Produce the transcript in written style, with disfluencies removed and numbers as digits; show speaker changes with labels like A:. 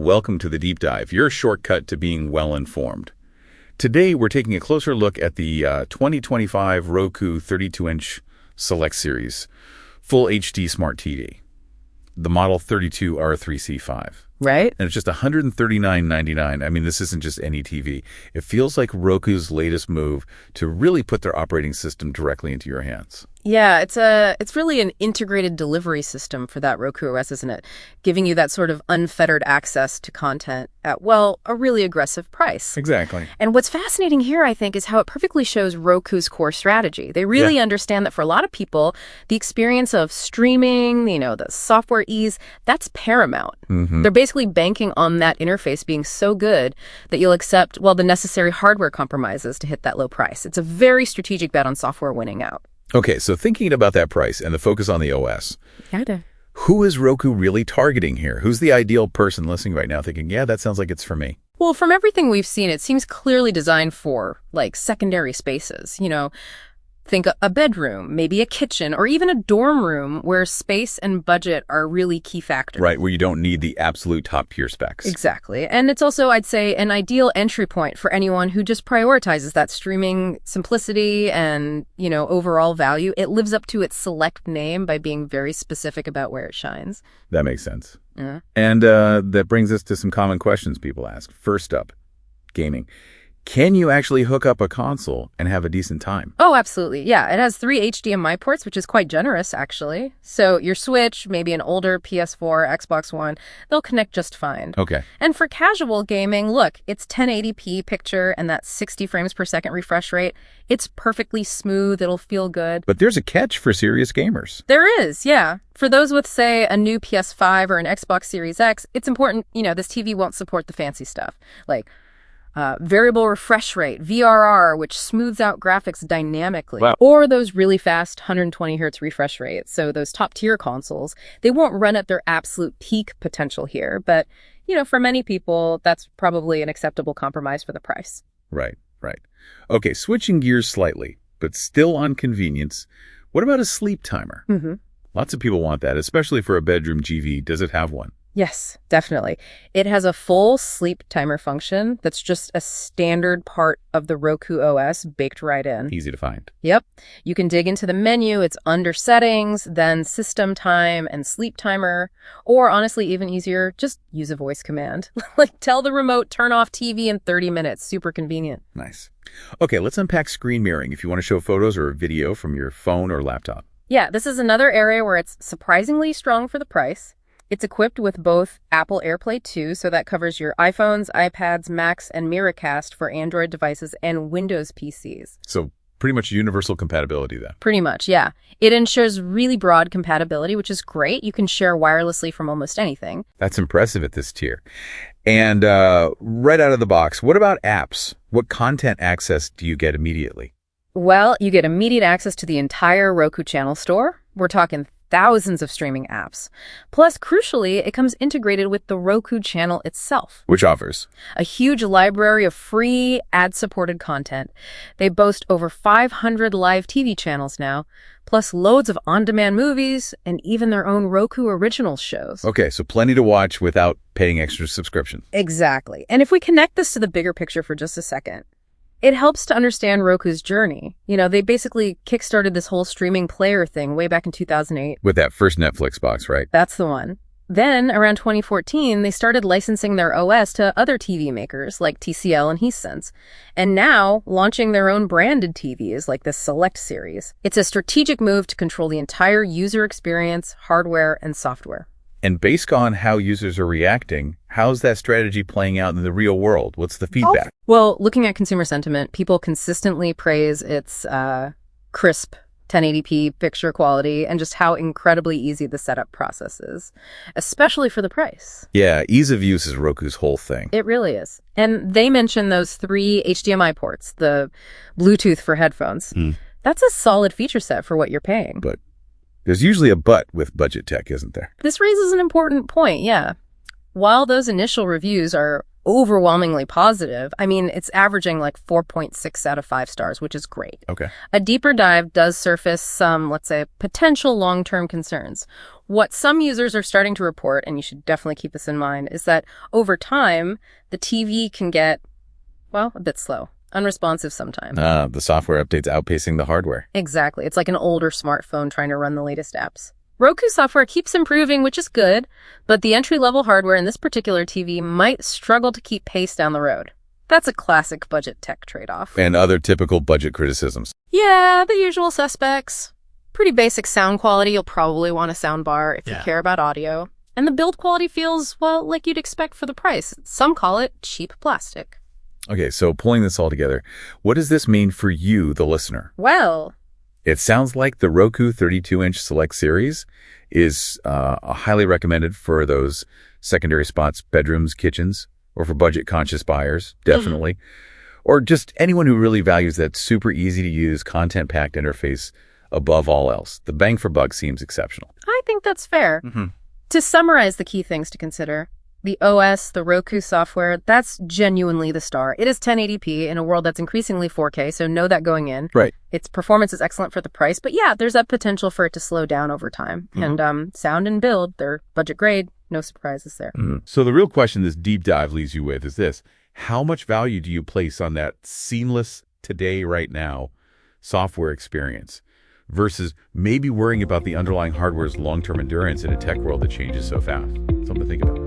A: Welcome to the Deep Dive, your shortcut to being well-informed. Today, we're taking a closer look at the 2025 Roku 32-inch Select Series Full HD Smart TV, the Model 32R3C5.
B: Right?
A: And it's just $139.99. I mean, this isn't just any TV. It feels like Roku's latest move to really put their operating system directly into your hands.
B: Yeah, it's really an integrated delivery system for that Roku OS, isn't it? Giving you that sort of unfettered access to content at, well, a really aggressive price.
A: Exactly.
B: And what's fascinating here, I think, is how it perfectly shows Roku's core strategy. They really understand that for a lot of people, the experience of streaming, the software ease, that's paramount.
A: Mm-hmm.
B: They're basically banking on that interface being so good that you'll accept, well, the necessary hardware compromises to hit that low price. It's a very strategic bet on software winning out.
A: Okay, so thinking about that price and the focus on the OS, who is Roku really targeting here? Who's the ideal person listening right now thinking, yeah, that sounds like it's for me?
B: Well, from everything we've seen, it seems clearly designed for, secondary spaces. Think a bedroom, maybe a kitchen, or even a dorm room where space and budget are really key factors.
A: Right, where you don't need the absolute top-tier specs.
B: Exactly. And it's also, I'd say, an ideal entry point for anyone who just prioritizes that streaming simplicity and, overall value. It lives up to its Select name by being very specific about where it shines.
A: That makes sense.
B: Yeah.
A: And that brings us to some common questions people ask. First up, gaming. Can you actually hook up a console and have a decent time?
B: Oh, absolutely. Yeah, it has 3 HDMI ports, which is quite generous, actually. So your Switch, maybe an older PS4, Xbox One, they'll connect just fine.
A: Okay.
B: And for casual gaming, look, it's 1080p picture and that 60 frames per second refresh rate. It's perfectly smooth. It'll feel good.
A: But there's a catch for serious gamers.
B: There is, yeah. For those with, say, a new PS5 or an Xbox Series X, it's important, this TV won't support the fancy stuff, like variable refresh rate, VRR, which smooths out graphics dynamically, or those really fast 120 hertz refresh rates. So those top-tier consoles, they won't run at their absolute peak potential here. But, for many people, that's probably an acceptable compromise for the price.
A: Right. Okay, switching gears slightly, but still on convenience, what about a sleep timer?
B: Mm-hmm.
A: Lots of people want that, especially for a bedroom TV. Does it have one?
B: Yes, definitely. It has a full sleep timer function that's just a standard part of the Roku OS baked right in.
A: Easy to find.
B: Yep. You can dig into the menu. It's under settings, then system time and sleep timer. Or honestly, even easier, just use a voice command. Tell the remote, turn off TV in 30 minutes. Super convenient.
A: Nice. Okay, let's unpack screen mirroring if you want to show photos or video from your phone or laptop.
B: Yeah, this is another area where it's surprisingly strong for the price. It's equipped with both Apple AirPlay 2, so that covers your iPhones, iPads, Macs, and Miracast for Android devices and Windows PCs.
A: So pretty much universal compatibility then.
B: Pretty much, yeah. It ensures really broad compatibility, which is great. You can share wirelessly from almost anything.
A: That's impressive at this tier. And right out of the box, what about apps? What content access do you get immediately?
B: Well, you get immediate access to the entire Roku channel store. We're talking thousands of streaming apps. Plus, crucially, it comes integrated with the Roku channel itself,
A: which offers
B: a huge library of free ad-supported content. They boast over 500 live TV channels now, plus loads of on-demand movies and even their own Roku original shows.
A: Okay, so plenty to watch without paying extra subscription.
B: Exactly. And if we connect this to the bigger picture for just a second, it helps to understand Roku's journey. They basically kickstarted this whole streaming player thing way back in 2008.
A: With that first Netflix box, right?
B: That's the one. Then, around 2014, they started licensing their OS to other TV makers like TCL and Hisense. And now, launching their own branded TVs like the Select series. It's a strategic move to control the entire user experience, hardware, and software.
A: And based on how users are reacting, how's that strategy playing out in the real world? What's the feedback?
B: Well, looking at consumer sentiment, people consistently praise its crisp 1080p picture quality and just how incredibly easy the setup process is, especially for the price.
A: Yeah, ease of use is Roku's whole thing.
B: It really is. And they mention those 3 HDMI ports, the Bluetooth for headphones. That's a solid feature set for what you're paying.
A: But there's usually a but with budget tech, isn't there?
B: This raises an important point, yeah. While those initial reviews are overwhelmingly positive, it's averaging 4.6 out of 5 stars, which is great.
A: Okay.
B: A deeper dive does surface some, let's say, potential long-term concerns. What some users are starting to report, and you should definitely keep this in mind, is that over time, the TV can get, well, a bit slow, unresponsive sometimes.
A: The software updates outpacing the hardware.
B: Exactly. It's like an older smartphone trying to run the latest apps. Roku software keeps improving, which is good, but the entry-level hardware in this particular TV might struggle to keep pace down the road. That's a classic budget tech trade-off.
A: And other typical budget criticisms.
B: Yeah, the usual suspects. Pretty basic sound quality. You'll probably want a sound bar if you care about audio. And the build quality feels, well, like you'd expect for the price. Some call it cheap plastic.
A: Okay, so pulling this all together, what does this mean for you, the listener?
B: Well,
A: it sounds like the Roku 32-inch Select Series is highly recommended for those secondary spots, bedrooms, kitchens, or for budget-conscious buyers, definitely. Or just anyone who really values that super easy-to-use, content-packed interface above all else. The bang for buck seems exceptional.
B: I think that's fair. To summarize the key things to consider, the OS, the Roku software, that's genuinely the star. It is 1080p in a world that's increasingly 4K, so know that going in.
A: Right.
B: Its performance is excellent for the price, but yeah, there's that potential for it to slow down over time. And sound and build, they're budget grade, no surprises there.
A: So the real question this deep dive leaves you with is this: how much value do you place on that seamless today, right now software experience versus maybe worrying about the underlying hardware's long-term endurance in a tech world that changes so fast? Something to think about.